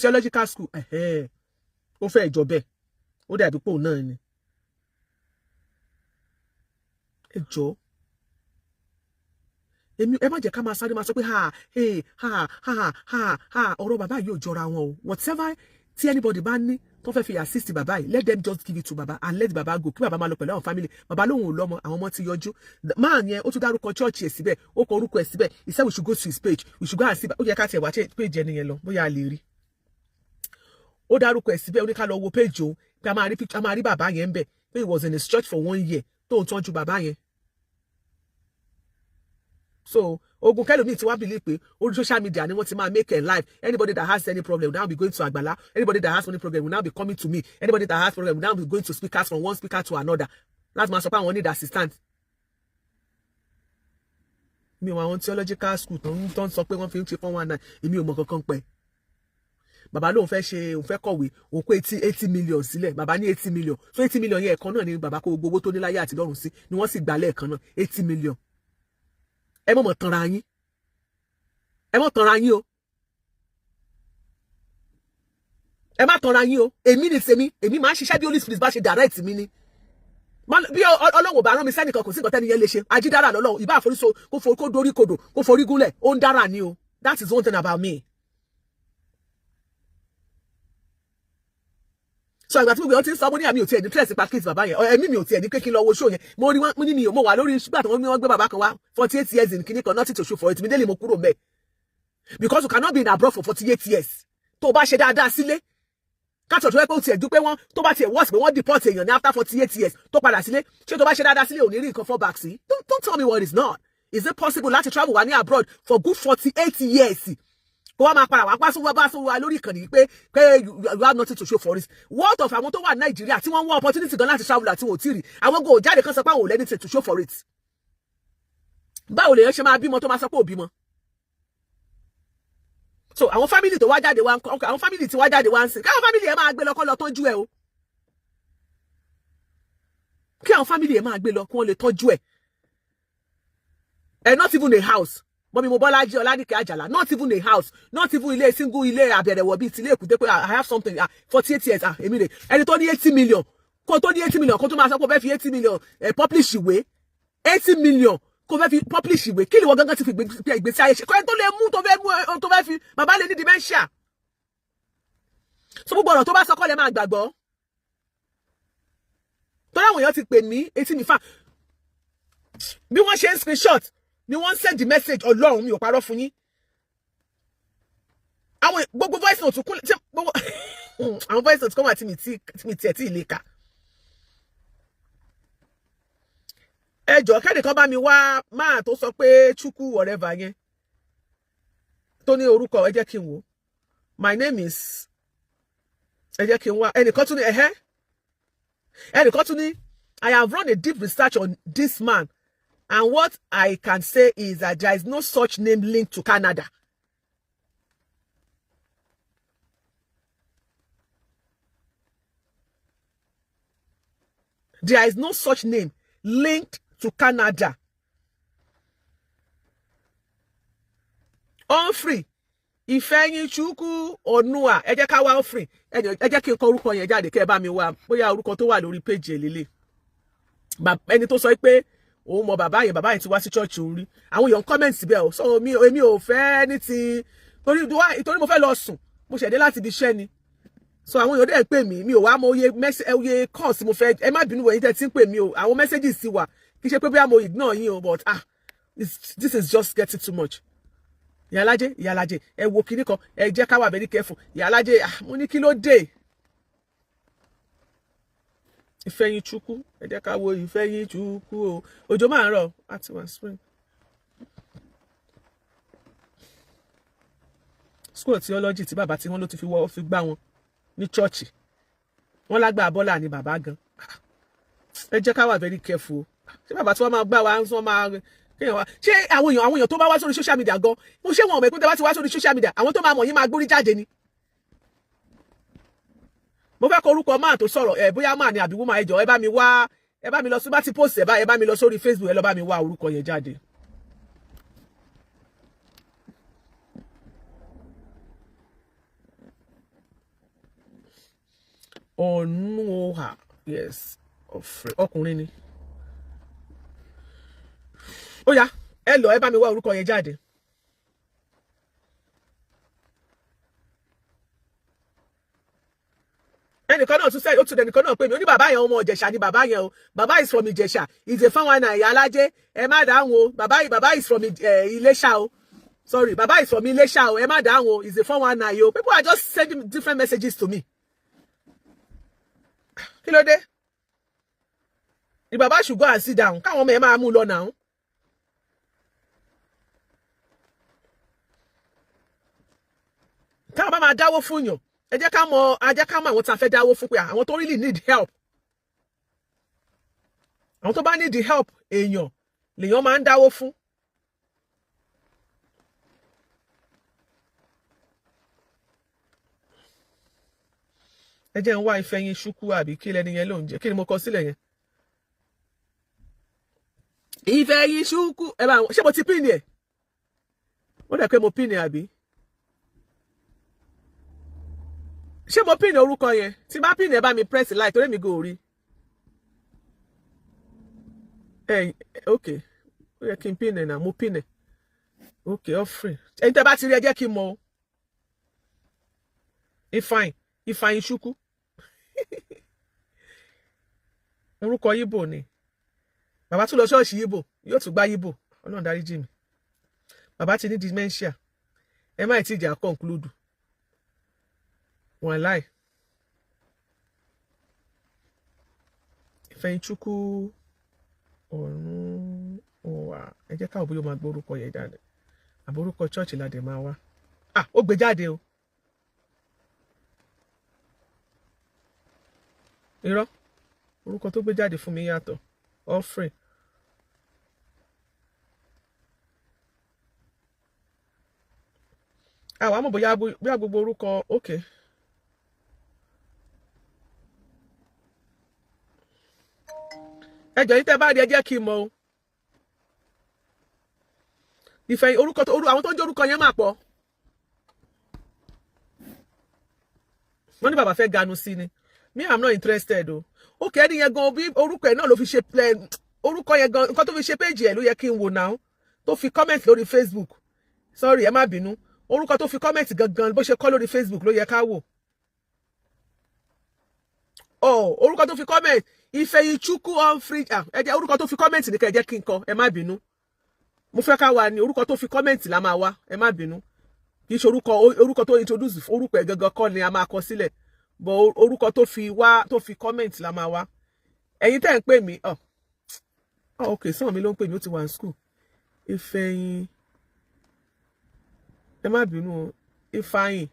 theological school ó fẹ́ ìjọ bẹ́ẹ̀ ó dàbí pò náà ni ẹ jọ̀ọ́ èmi ẹ má jẹ́ ká máa sáré máa sọ pé ọ̀rọ̀ bàbá yìí ò jọra wọn o whatever tí anybody bá ní tó fẹ́ fi assist bàbá yìí let them just give it to bàbá and let bàbá go kí bàbá máa lọ pẹ̀lú àwọn family bàbá lóhùn ò lọ́mọ àwọn ọmọ ti yọjú máa yẹn ó tún dárúkọ church ẹ̀ síbẹ̀ ó kọ orúkọ ẹ̀ síbẹ̀ he said we should go to his page we should go and see ó yẹ ká tiẹ̀ wá page ẹni yẹn lọ bóyá a lè rí ó dárúkọ ẹ̀ síbẹ̀ ó ní ká lọ wo page òun pé a máa rí bàbá yẹn ń bẹ̀ pé he was in his church for 1 year tó ń tọ́jú bàbá yẹn. So ogun kẹlòmíì tí wá believe pé orí social media ni wọ́n ti máa make a live anybody that has any problem will now be going to Agbala anybody that has any problem will now be coming to me anybody that has problem will now be going to speakers from one speaker to another láti máa sọ pé àwọn need assistant. mi ò àwọn theological school tó ń sọ pé wọ́n fi ń ṣe 419 èmi ò mọ kankan pẹ́ bàbá lóun fẹ́ kọ̀wé òun kó 80 million sílẹ̀ bàbá ní 80 million so 80 million yẹn ẹ̀kan náà ni bàbá kó gbogbo tó ní láyé àti lọ́run sí ni wọ́n sì gbà lẹ́ẹ̀kan náà 80 million. ẹ mọ̀ tanra yín o ẹ má tanra yín o èmi ni tèmi èmi máa ń ṣiṣẹ́ bí Holy Spirit bá ṣe direct mi ni bí Ọlọ́run bá rán mi sẹ́nìkan kò sí nǹkan tẹ́ni yẹn lè ṣe ajídára lọ́lọ́run ìbá àforíso kó dorí kodò kó forí gúnlẹ̀ ó ń dára ni o that is one thing about me. so àgbà tí mo gbé ọtí ń sọ mo ní àmì ò tiẹ̀ ní tírẹ̀sì pa kéèsì bàbá yẹn ẹ̀mí mi ò tiẹ̀ ní pé kí n lọ wo show yẹn mo rí wọn ní mi ò mọ̀ wà lórí ṣùgbọ́n àtàwọn mi wọ́n gbé bàbá kan wá 48 years in kìíní kan nothing to show for it mi délé mo kúrò mẹ́ because you cannot be in abroad for 48 years tó bá ṣe dáadáa sílé káàtọ̀ tó yẹ pé ó tiẹ̀ dúpẹ́ wọn tó bá tiẹ̀ wọ́ọ̀sì pé wọ́n deport èèyàn ní after 48 years tó padà sílé ṣé tó bá ṣe dáadáa sílé ò ní rí nǹkan fall back sí don't tell me what is not is it possible láti travel wá ní abroad for good 48 years kó wá máa para wá pásún wá lórí ìkànnì pé you have nothing to show for it what of àwọn tó wà Nàìjíríà tí wọ́n wọ́n opportunity gan láti travel àti wọ́n ò tí rí àwọn go jáde kan sọ pé àwọn ò lẹ́ni to show for it báwo lèèyàn ṣe máa bímọ tó máa sọ pé ò bímọ so àwọn family tó wá jáde wá àwọn family tí wá jáde wá ń sìn káwọn family ẹ máa gbé lọ kọ́ lọ tọ́jú ẹ o kí àwọn family ẹ máa gbé lọ kí wọ́n lè tọ́jú ẹ not even a house Mọ́mí mo Bọ́lájí Ọládìkẹ́ Àjàlá not even a house not even ilé single ilé àbẹ̀rẹ̀wọ̀ bíi tilé èkúté pé I have something 48 years èmi rè ẹni tó ní 80 million kó tó ní 80 million kó tó máa sọ pé ó fẹ́ fi 80 million publish ìwé 80 million kó fẹ́ fi publish ìwé kí ni wọ́n gángan ti fi ìgbésí ayé ṣe kọ́ ẹni tó lè mú tó fẹ́ fi bàbá lè ní dementia so gbogbo ọ̀rọ̀ tó bá sọ kọ́ lè máa gbàgbọ́ tó láwọn èèyàn ti pè mí etí mi fà bí wọ́n ṣe ń screenshot ni wọ́n send the message Ọlọ́run mi ò parọ́ fún yín àwọn gbogbo voice note kún tí gbogbo àwọn voice note kan wà tí mi tiẹ̀ tí ilé ka ẹ jọ̀ọ́ kẹ́nìkan bá mi wá máa tó sọ pé chukwu whatever yẹn tó ní orúkọ ẹ jẹ́ kí n wò my name is ẹ jẹ́ kí n wá ẹnìkan tún ní I have run a deep research on this man and what I can say is that there is no such name linked to Canada. There is no such name linked to Canada. Humphrey Ifeanyichukwu Onua ẹ jẹ́ ká wá Humphrey ẹ jẹ́ kí n kọ orúkọ yẹn jáde kẹ́ ẹ bá mi wá bóyá orúkọ tó wà lórí page elele ẹni tó sọ pé òun mọ bàbá yẹn ti wá sí church òun rí àwọn èèyàn comment síbẹ̀ o so èmi ò fẹ́ ní ti torí mo fẹ́ lọ sùn mo ṣẹ̀dé láti ibi iṣẹ́ ni so àwọn èèyàn dẹ̀ pè mí mi ò wá mọ oye calls mo fẹ́ ẹ má bínú wọ̀nyí tẹ́ ti ń pè mí o àwọn messages sì wà kì í ṣe pé bóyá mo ignore yín o but this is just getting too much. Ìyálájé ẹ wo kinní kan ẹ jẹ́ ká wà very careful Ìyálájé mo ní kí ló dé Ifeanyichukwu ẹ jẹ́ ká wo Ifeanyichukwu o òjò máa ń rọ̀ àti one spring school theology tí bàbá tí wọ́n ló ti fi gbá wọn ní church wọ́n lágbà bọ́là ní bàbá gan ẹ jẹ́ ká wà very careful ṣé bàbá tí wọ́n máa gbá wa wọ́n máa ṣé àwọn èèyàn tó bá wá sórí social media gan mo ṣé wọn ò mọ̀ pé tẹ́ bá ti wá sórí social media àwọn tó máa mọ̀ yín máa gbórí jáde ni mo fẹ́ kọ orúkọ máa tó sọ̀rọ̀ bóyá máa ní àbí woman ẹjọ́ ẹ bá mi lọ sí bá ti post ẹ bá mi lọ sórí Facebook ẹ lọ bá mi wá orúkọ yẹn jáde. Ooooooo. Yes. Ọkùnrin ni. Ó yá, ẹ lọ ẹ bá mi wá orúkọ yẹn jáde. Ẹnìkan náà tún sẹ́yìn ó tún ẹnìkan náà pè mí ó ní bàbá yẹn ọmọ Ìjẹ̀ṣà ni bàbá yẹn o bàbá is from Ìjẹ̀ṣà ìjẹ fáwọn àna ìyá alájẹ ẹ má dáhùn o bàbá is from Iléṣà o sorry bàbá is from Iléṣà o ẹ má dáhùn o ìjẹ fáwọn àna yìí o people are just sending different messages to me. Kí ló dé? The baba should go and sit down káwọn ọmọ ẹ máa mú lọ náà. Táwọn bá máa dáwó fún yàn ẹ jẹ́ ká mọ̀ àwọn tá fẹ́ dáwó fún pé àwọn tó really need help. Àwọn tó bá need help èèyàn lèèyàn máa ń dáwó fún. Ẹ jẹ́ ń wá Ìfẹ́yìn ṣúkú àbí kí lẹni yẹn ló ń jẹ́ kí ni mo kọ sílẹ̀ yẹn. Ìfẹ́yìn ṣúkú ẹ bá ṣé mo ti pín ní ẹ̀ ó dẹ̀ pé mo pín ní àbí. Ṣé mo pín ní orúkọ yẹn tí bá pín ní ẹ bá mi press like torí mi go rí. Okay ó yẹ kí n pín ní náà mo pín ní. Okay offering ẹni tẹ́ bá ti rí ẹ jẹ́ kí n mọ̀ o. Ìfẹ́yìn ṣúkú. Orúkọ Yíbò ni. Bàbá tún lọ ṣọ́ọ̀ṣì Yíbò yóò tún gbá Yíbò Ọlọ́run dáríjì mi. Bàbá ti ní dementia ẹ má ti jà conclude. Wọ́n láì. Ìfẹ́yìn ṣúkú ọ̀run wà ẹ jẹ́ káwọn bóyá máa gbọ́ orúkọ yẹn jáde. Àbí orúkọ chọ́ọ̀chì ládẹ máa wá. Ó gbé jáde o. Irọ́ orúkọ tó gbé jáde fún mi yàtọ̀ offering. Àwọn àmọ́ bóyá gbogbo orúkọ okay. Ẹjọ́ yìí tẹ́ bá rí ẹ jẹ́ kí n mọ̀ o. Ìfẹ́yìn orúkọ àwọn tó ń jẹ́ orúkọ yẹn máa pọ̀. Wọ́n ní bàbá fẹ́ ganu sí ni. Me I'm not interested o. Okay ẹni yẹn gan bí orúkọ ẹ̀ náà ló fi ṣe orúkọ yẹn gan nǹkan tó fi ṣe page ẹ̀ ló yẹ kí n wò náà tó fi comment lórí Facebook. Sorry ẹ má bínú. Orúkọ tó fi comment gangan bó ṣe kọ lórí Facebook ló yẹ ká wò. Orúkọ tó fi comment Ìfẹ́yìn ṣúkú on free ẹ jẹ́ orúkọ tó fi comment ní kẹ́ jẹ́ kí n kọ ẹ má bínú. Mo fẹ́ ká wà ní orúkọ tó fi comment la máa wá ẹ má bínú. Kì í ṣe orúkọ tó introduce orúkọ ẹ̀ gangan kọ́ ni a máa kọ sílẹ̀. But orúkọ tó fi comment la máa wá. Ẹ̀yin tẹ́ ń pè mí okay sàn mi ló ń pè mí ó ti wà ní school. Ìfẹ́yìn ẹ má bínú Ìfẹ́yìn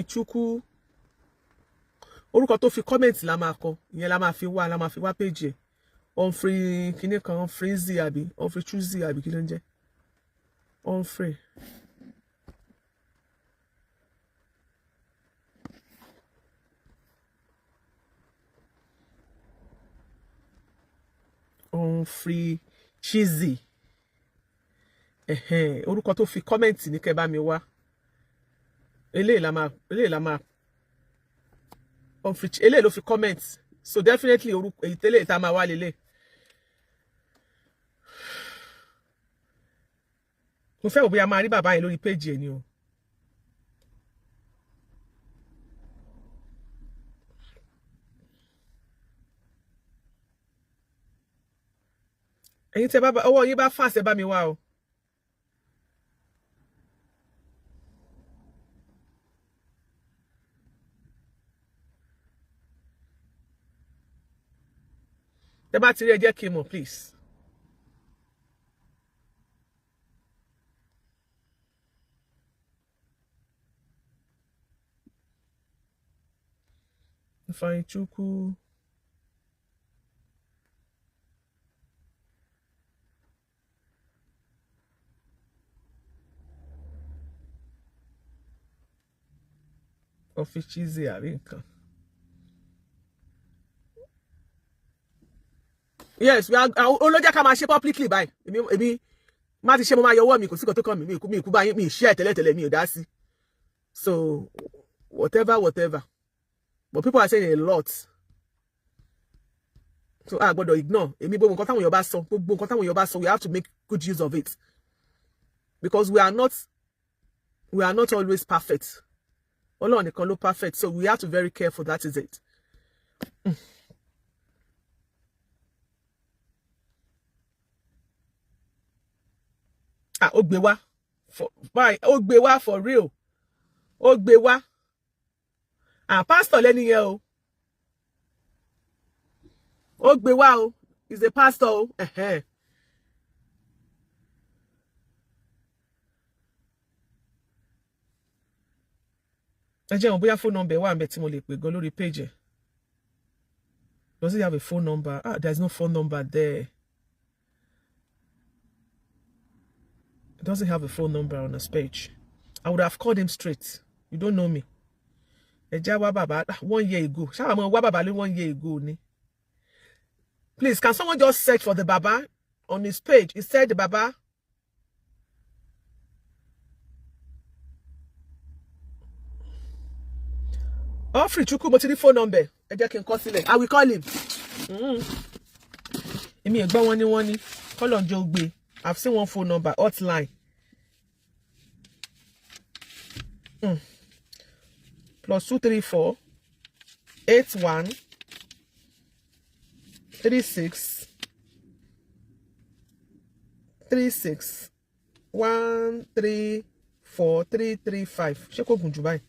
ṣúkú orúkọ tó fi comment la máa kọ ìyẹn la máa fi wá page ẹ̀ on free kíní kan on free z àbí on free choose àbí kí ló ń jẹ́ on free. On free cheesy orúkọ tó fi comment ní kẹ́ bá mi wá eléyìí la máa on free eléyìí ló fi comment so definitely orúkọ èyí tẹ́lẹ̀ tá máa wá lélẹ̀. Mo fẹ́ wò bóyá máa rí bàbá yẹn lórí page ẹ̀ ni o. Ẹ̀yin tẹ́ bá ọwọ́ yín bá fàṣẹ bá mi wá o. Tẹ́ bá ti rí ẹ jẹ́ kí n mọ̀ please. Ìfẹ́yìn ṣúkú. Office cheesy àbí nǹkan. Yes olójà ká máa ṣe publicly báyìí èmi má ti ṣe mo máa yọwọ́ mi kò sí kan tó kàn mí mi kú báyìí mi share tẹ́lẹ̀tẹ́lẹ̀ mi ò dá sí so whatever. But people are saying a lot. So I gotta ignore. We have to make good use of it. Because we are not always perfect. Ọlọ́run nìkan ló perfect. So we have to be very careful. That is it. Ogbewa. Ogbewa for real. Ogbewa. Pastor Lenny o. Ogbewa o. He's a pastor o. Ẹ jẹ́ on bóyá phone number wà ńbẹ̀ tí mo lè pè gan lórí page. Does he have a phone number? There's no phone number there. It doesn't have a phone number on his page. I would have called him straight. You don't know me. Ejawa Baba 1 year ago. Shama wa Baba 1 year ago ni. Please, can someone just search for the Baba on his page? He said the Baba. Free Chuku mo ti rí phone number. Ẹ jẹ́ kí n kọ sílẹ̀. I will call him. Èmi ẹ̀gbọ́n wọn ni. Call on Joe Gbe. I've seen one phone number, hotline. +234 81 36 36 134 335. Ṣé kò gùn jù báyìí?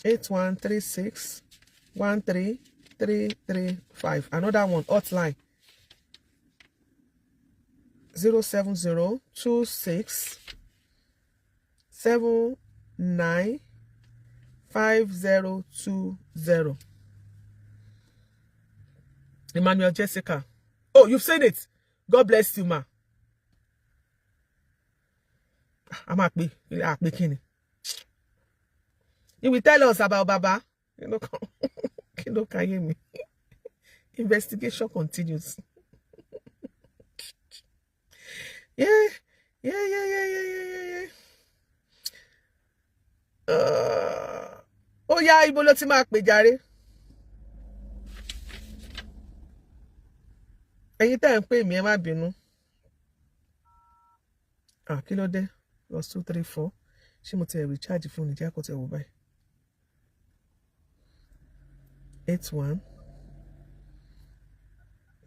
8136 13335. Another one, hotline. 07026 79 5020. Emmanuel Jessica. Oh, you've said it. God bless you, ma. I'm happy. You will tell us about Baba. You know, can you hear me? Investigation continues. Yeah. Oh yeah, ibo ló ti máa pè jàre. Ẹ̀yin tẹ́ ń pè mí ẹ má bínú. Kí ló dé? +234. Ṣé mo ti recharge phone ìjà kò tẹ wò báyìí? 81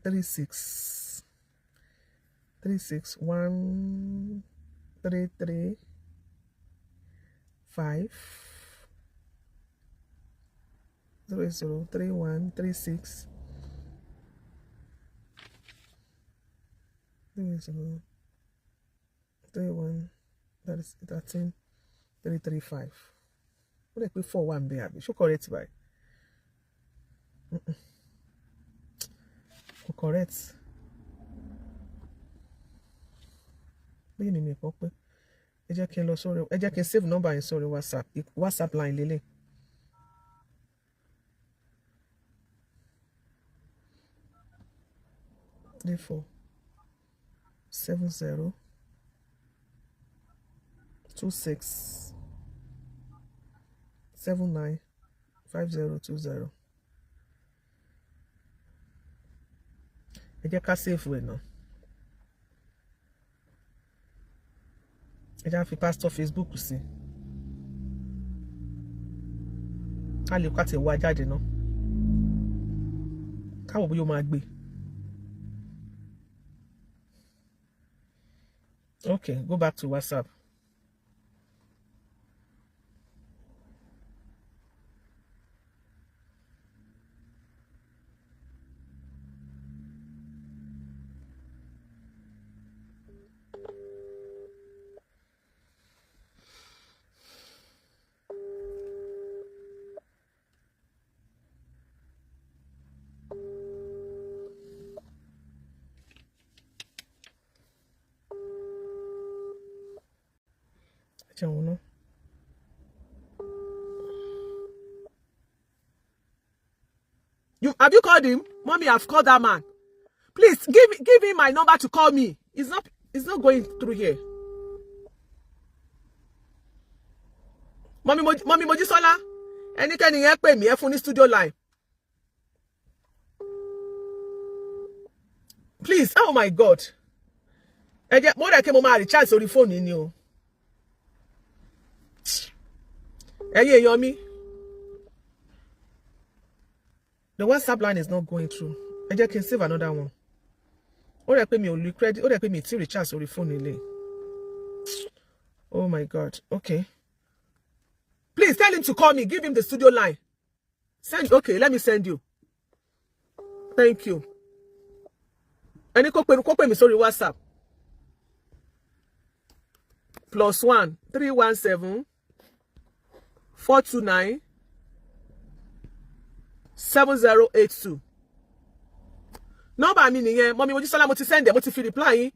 36 36 133 5 00 31 36 30 31 13 335. What do I put 41 there? Show correct by. Correct. Bí ni mi kọ pé ẹ jẹ́ kí n lọ sórí ẹ jẹ́ kí n save number yẹn sórí WhatsApp line lele. Three 4 70 26 79 5020. Ẹ jẹ́ ká save rẹ̀ náà. Ẹ jẹ́ fi pastor Facebook sí. Ká lè ká ti wá jáde náà. Káwọ̀ bóyá ó máa gbé. Okay, go back to WhatsApp. Have you called him? Mommy, I've called that man. Please give him my number to call me. It's not going through here. Mommy Mojísọ́lá. Ẹnikẹ́ni yẹn pè mí ẹ fún ní studio line. Please, oh my God. Ẹ jẹ́ mo rẹ̀ kí mo máa recharge sórí phone ni o. Ẹ̀yin èèyàn mi. The WhatsApp line is not going through. Ẹ jẹ́ kí n save another one. Ó rẹ̀ pé mi ò lo credit, ó rẹ̀ pé mi ti recharge sórí phone ilé. Oh my God. Okay. Please tell him to call me. Give him the studio line. Send. Okay, let me send you. Thank you. Ẹni kó pè mí sórí WhatsApp. +1 317 429 7082. Nọ́mbà mi nìyẹn. Mommy Mojísọ́lá mo ti send ẹ, mo ti fi reply yín.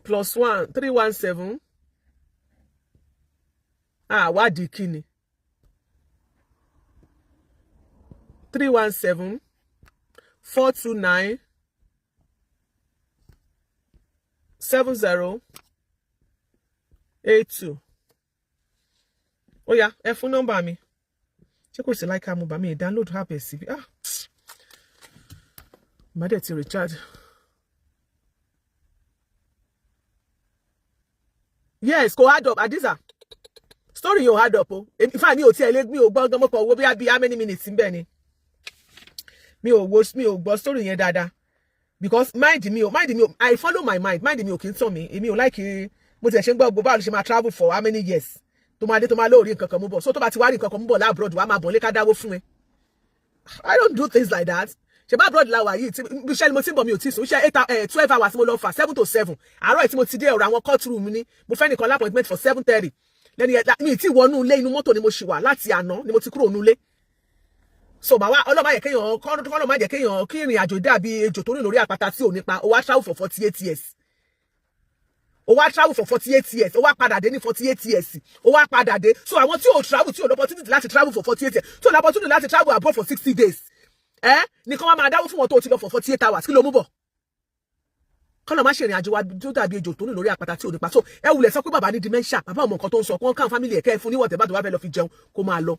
+1 317 wádìí kíni 317 429 7082. Ó yá, ẹ fún nọ́mbà mi. Ṣé kò sí like mo bá mi download app ẹ sí. Má dẹ̀ ti recharge. Yes, go add up. Adiza. Story you add up. If I knew tell me o gbọ́ mo ko wo bí how many minutes nbe ni. Mi ò gbọ́ story yẹn dáadáa. Because mind me, I follow my mind. Mind me o kin so mi. Èmi ò like mo ti ṣe ń gbọ́ gbọ́ bá ló ṣe máa travel for how many years. Tó máa dé tó máa lórí nǹkan kan mú bọ̀. So tó bá ti wá rí nǹkan kan mú bọ̀ la abroad wa máa bọ̀ lé ká dáwó fún ẹ. I don't do things like that. Ṣé bá abroad la wà yìí tí Michelle mo ti ń bọ̀ mi ò tí so ṣe 12 hours mo lọ fà 7 to 7. Àárọ̀ tí mo ti dé ọ̀rọ̀ àwọn courtroom ni mo fẹ́ nìkan appointment for 7:30. Lẹ́ni mi ti wọnú ilé inú mọ́tò ni mo ṣì wà láti àná ni mo ti kúrò nú ilé. So bá wa Ọlọ́run má jẹ́ kéèyàn kọ́nà má jẹ́ kéèyàn kí ìrìn àjò dàbí ejò tó rìn lórí àpáta tí ò nípa. Ó wá travel for 48 years. Ó wá travel for 48 years. Ó wá padà dé ní 48 years. Ó wá padà dé. So àwọn tí ò travel tí ò opportunity láti travel for 48 years. Tí ò opportunity láti travel abroad for 60 days. Nìkan wá máa dáwó fún wọn tó ti lọ for 48 hours. Kí ló mú bọ̀? Kọ́nà má ṣe ìrìn àjò wa tó dàbí ejò tó rìn lórí àpáta tí ò nípa. So ẹ wulẹ̀ sọ pé bàbá ní dementia. Bàbá ọmọ nǹkan tó ń sọ kó kàn family ẹ̀kẹ́ fún níwọ̀n tẹ́ bá tó wá fẹ́ lọ fi jẹun kó máa lọ.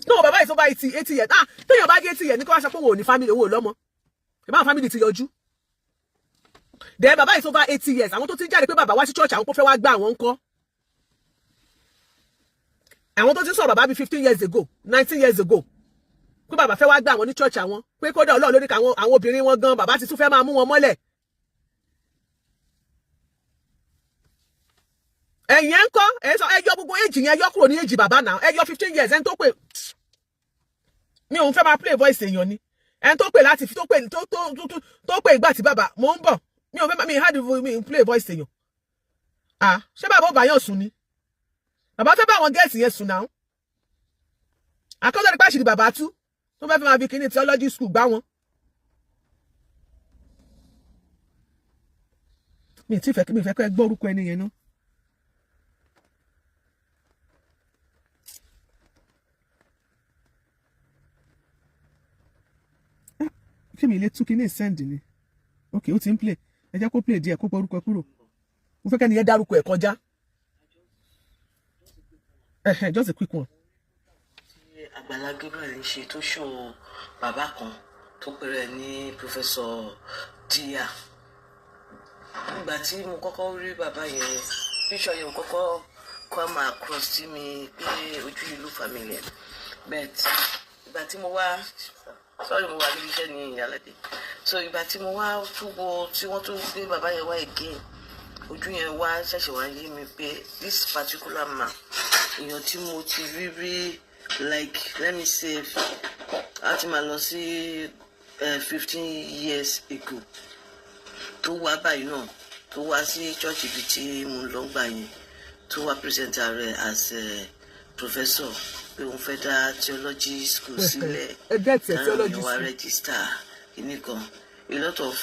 No, bàbá is over 80 years. Téèyàn bá dé 80 years ní kó wá sọ pé òun ò ní family, òun ò lọ́mọ. Ìbá family ti yọjú. Then bàbá is over 80 years. Àwọn tó ti jáde pé bàbá wá sí church àwọn kó fẹ́ wá gbà àwọn ńkọ́. Àwọn tó ti sọ bàbá bí 15 years ago, 19 years ago. Pé bàbá fẹ́ wá gbà àwọn ní church àwọn. Pé kódà Ọlọ́run ló ní káwọn àwọn obìnrin wọn gan bàbá ti tún fẹ́ máa mú wọn mọ́lẹ̀. Ẹ̀yin ńkọ́ ẹ sọ ẹ yọ gbogbo age yẹn yọ kúrò ní age bàbá náà. Ẹ yọ 15 years ẹni tó pè mi ò ń fẹ́ máa play voice èèyàn ni. Ẹni tó pè láti fi tó pè ìgbà tí bàbá mo ń bọ̀. Mi ò fẹ́ mi hard mi play voice èèyàn. Ṣé bàbá ó bá yàn sùn ni? Bàbá fẹ́ bá àwọn girls yẹn sùn náà. Àkọ́sọ́ nípa àṣírí bàbá tú. Tó fẹ́ máa fi kíní theology school gbá wọn. Mi fẹ́ kó ẹ gbọ́ orúkọ ẹni yẹn náà. Kí mi lè tú kíní send ni. Okay, ó ti ń play. Ẹ jẹ́ kó play díẹ̀ kó pọ̀ orúkọ kúrò. Mo fẹ́ kẹ́ni yẹn dárúkọ ẹ̀ kọjá. Just a quick one. Agbala Gabriel ń ṣe tó ṣó bàbá kan tó pèrè ní Professor Dia. Nígbà tí mo kọ́kọ́ rí bàbá yẹn, picture yẹn kọ́kọ́ come across sí mi pé ojú ìlú familiar. But ìgbà tí mo wá sorry mo wà ní iṣẹ́ ní ìyálẹ̀dẹ̀. So ìgbà tí mo wá túbọ̀ tí wọ́n tún gbé bàbá yẹn wá again, ojú yẹn wá ṣẹ̀ṣẹ̀ wá yé mi pé this particular man èèyàn tí mo ti rí like let me say àti máa lọ sí 15 years ago tó wá báyìí náà tó wá sí church ibi tí mo lọ gbà yẹn tó wá present rẹ̀ as professor pé òun fẹ́ dá theology school sílẹ̀ theology wá register nìkan a lot of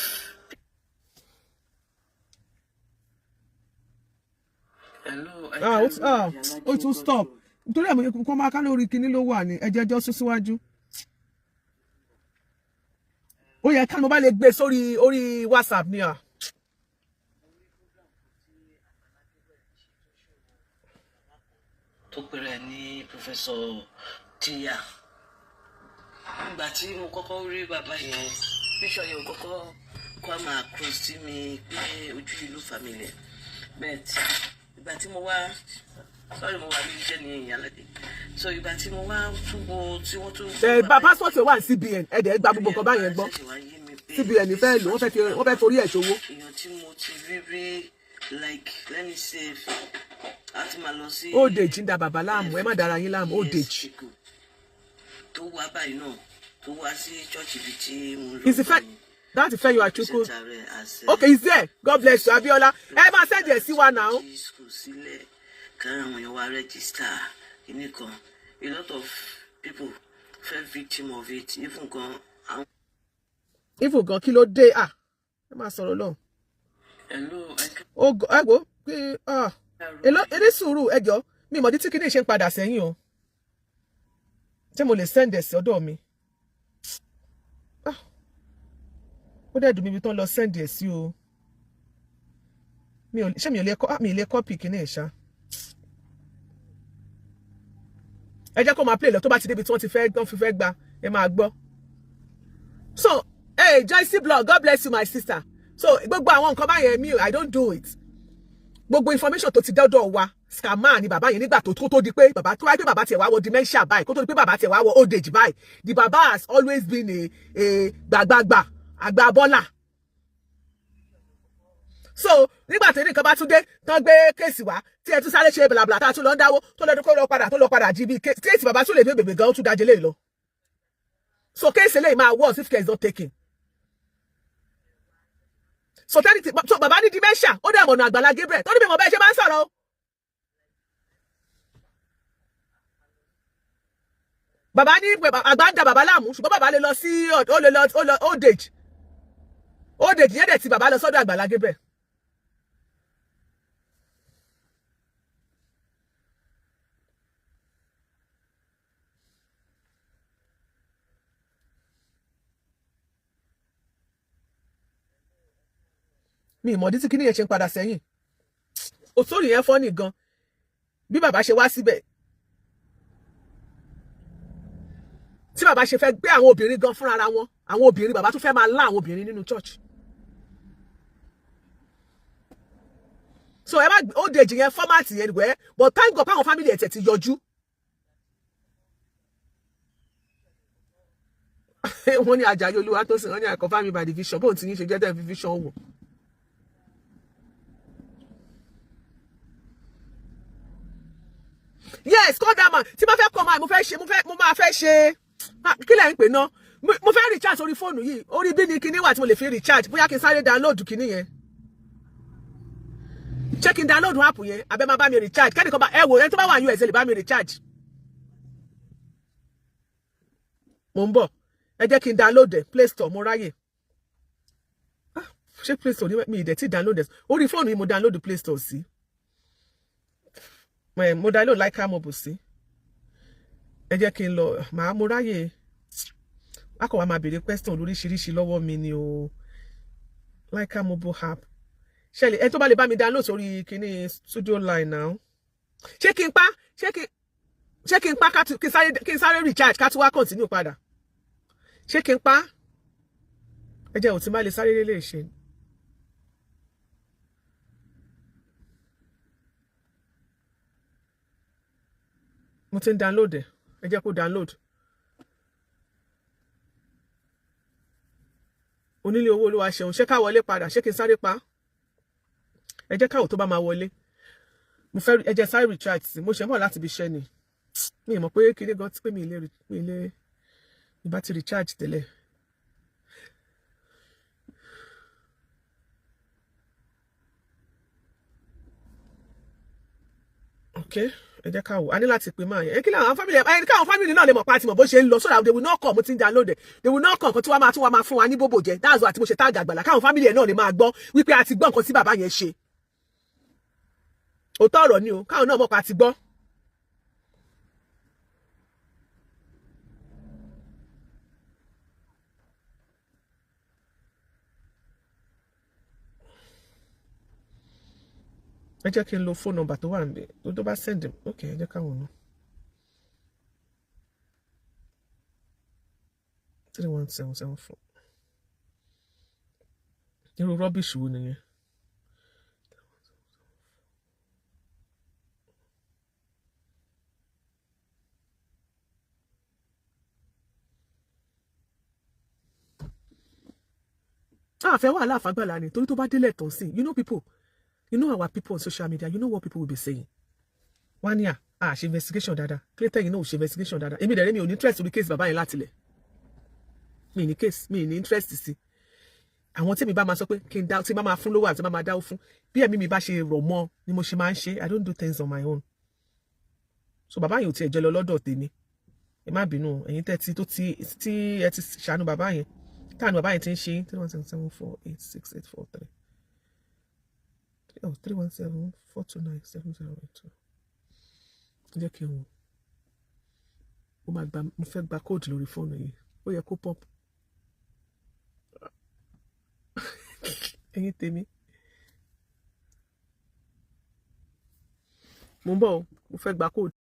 ó tún stop nítorí àmọ́ kó máa ká lórí kinní ló wà ní ẹjẹjọ́ sún síwájú. Ó yẹ ká mo bá lè gbé sórí orí WhatsApp ni tó pèrè ní Professor Tia. Nígbà tí mo kọ́kọ́ rí bàbá yẹn, picture yẹn kọ́kọ́ kọ́ máa cross sí mi pé ojú ìlú family. But ìgbà tí mo wá, sorry mo wá ní iṣẹ́ ní ìyálàdé. So ìgbà tí mo wá túbọ̀ tí wọ́n tún. Passport wà ní CBN ẹ̀dẹ̀ gba gbogbo nǹkan báyẹn gbọ́. CBN fẹ́ lò wọ́n fẹ́ torí ẹ̀ ṣòwò. Èèyàn tí mo ti rí like let me say àti máa lọ sí. Old age ń da bàbá láàmú ẹ má dára yín láàmú old age. Tó wá báyìí náà tó wá sí church ibi tí mo lọ. Is the fact that fair you are chuku? Okay, is there? God bless you, Abiola. Ẹ máa send ẹ sí wa now. Karen, when you are register, a lot of people fell victim of it. Even gone kí ló dé ẹ máa sọ̀rọ̀ lọ. Hello. Ẹgbó pé èdè sùúrù ẹjọ́ mi mọ̀ tí kíní ṣe ń padà sẹ́yìn o. Ṣé mo lè send ẹ sí ọ̀dọ̀ mi? Ó dẹ̀ dùn mí bí tán lọ send ẹ sí o. Ṣé mi ò lè copy kíní ẹ̀ ṣá. Ẹ jẹ́ kó máa play lọ tó bá ti débi tí wọ́n ti fẹ́ gba ẹ máa gbọ́. So, hey, Joyce Blog, God bless you, my sister. So, gbogbo àwọn nǹkan báyẹn mi I don't do it. Gbogbo information tó ti dọ́dọ̀ wa, scammer ni bàbá yẹn nígbà tó di pé bàbá tó wáyé pé bàbá tiẹ̀ wá wọ dementia báyìí, kó tó di pé bàbá tiẹ̀ wá wọ old age báyìí. The baba has always been a gbàgbàgbà, àgbà bọ́là. So, nígbà tí nǹkan bá tún dé, tán gbé kéèsì wá, tí ẹ tún sáré ṣe blabla tá tún lọ ń dáwó, tó lọ padà jí bí kéèsì bàbá tún lè dé bèbè gan tún dájé lè lọ. So, kéèsì lè máa worse if care is not taken. So bàbá ní dementia, ó dẹ̀ mọ̀nà Àgbàlá Gabriel, tó ní bí mo bẹ́ẹ̀ ṣe máa ń sọ̀rọ̀ o. Bàbá ní àgbà ń da bàbá láàmú, ṣùgbọ́n bàbá lè lọ sí old age. Old age yẹn dẹ̀ ti bàbá lọ sọ́dọ̀ Àgbàlá Gabriel. Mi ìmọ̀dí tí kíní yẹn ṣe ń padà sẹ́yìn. Òtórí yẹn fọ́ ní gan. Bí bàbá ṣe wá síbẹ̀. Tí bàbá ṣe fẹ́ gbé àwọn obìnrin gan fúnra ara wọn. Àwọn obìnrin bàbá tún fẹ́ máa lá àwọn obìnrin nínú church. So ẹ má old age yẹn fọ́mátì yẹn gbẹ́. But thank God páwọn family ẹ̀ tẹ̀ ti yọjú. Wọ́n ní Àjàyí Olúwatósìn, wọ́n ní I confirm you by the vision. Bóun ti ní ṣe jẹ́ tẹ́ fi vision wò. Yes, call that man. Tí mo fẹ́ kọ́ máa mo máa fẹ́ ṣe kí lẹ́yìn pé ná mo fẹ́ recharge orí fóònù yìí orí bí ni kíní wà tí mo lè fi recharge bóyá kí n sáré download kíní yẹn. Ṣé kí n download app yẹn abẹ́ máa bá mi recharge kẹ́nìkan bá ẹ wò ẹni tó bá wà US lè bá mi recharge. Mo ń bọ̀ ẹ jẹ́ kí n download ẹ̀ Play Store mo ráyè. Ṣé Play Store ní mi ìdẹ̀ tí download ẹ̀ orí fóònù yìí mo download Play Store sí. Mo download Haaa mobile sí. Ẹ jẹ́ kí n lọ mo ráyè. Akọ̀ wa máa béèrè question lóríṣiríṣi lọ́wọ́ mi ni o. Haaa mobile app. Ṣé ẹ tó bá lè bá mi download sórí kíní studio line now. Ṣé kí n pa kí n sáré recharge ká tún wá continue padà. Ṣé kí n pa? Ẹ jẹ́ ó ti má lè sáré lè ṣe. Mo ti ń download ẹ jẹ́ kó download. Onílé owó Olúwa ṣeun ṣé ká wọlé padà ṣé kí n sáré pa ẹ jẹ́ káwọ́ tó bá máa wọlé mo fẹ́ ẹ jẹ́ sáré recharge sí mo ṣe mọ̀ láti bí iṣẹ́ ni mi mọ̀ pé kiri gan ti pé mi ilé bá ti recharge tẹ́lẹ̀. Okay. Ẹ jẹ́ ká wò a ní láti pè máa yẹn kí làwọn family náà lè mọ̀ pa ti mọ̀ bó ṣe ń lọ so that they will not come mo ti ń download they will not come kan tí wọ́n máa fún wa ní bòbò jẹ that's why àti mo ṣe tag Àgbàlá káwọn family ẹ̀ náà lè máa gbọ́ wípé a ti gbọ́ nǹkan tí bàbá yẹn ṣe òótọ́ ọ̀rọ̀ ni o káwọn náà mọ̀ pa ti gbọ́. ẹ jẹ́ kí n lo phone number tó wà níbẹ̀ tó bá send him okay ẹ jẹ́ káwọn náà 31774 irú rubbish wo nìyẹn. àfẹ́ wàhálà àfàgbàlà ni torí tó bá délẹ̀ tán sí you know people. You know our people on social media, you know what people will be saying. 1 year, she investigation dada. Later, you know, she investigation dada. Èmi dẹ̀ mi ò ní interest with case bàbá yẹn láti lẹ̀. Mi ní case, mi ní interest sí. Àwọn tí mi bá máa sọ pé kí n dá tí bá máa fún lówó àti bá máa dáwó fún. Bí ẹ̀mí mi bá ṣe rọ̀ mọ́ ni mo ṣe máa ń ṣe. I don't do things on my own. So bàbá yẹn ò tiẹ̀ jẹ́ lọ lọ́dọ̀ tèmi. Ẹ má bínú, ẹ̀yin tẹ́tí tó tí ẹ ti ṣàánú bàbá yẹn. Táànù bàbá yẹn ti ń ṣe 31774868843. 317-429-7082. Jẹ́ kí n wò. Mo fẹ́ gba code lórí fóònù yìí. Ó yẹ kó pop. Ẹ̀yin tèmi. Mo ń bọ̀ o. Mo fẹ́ gba code.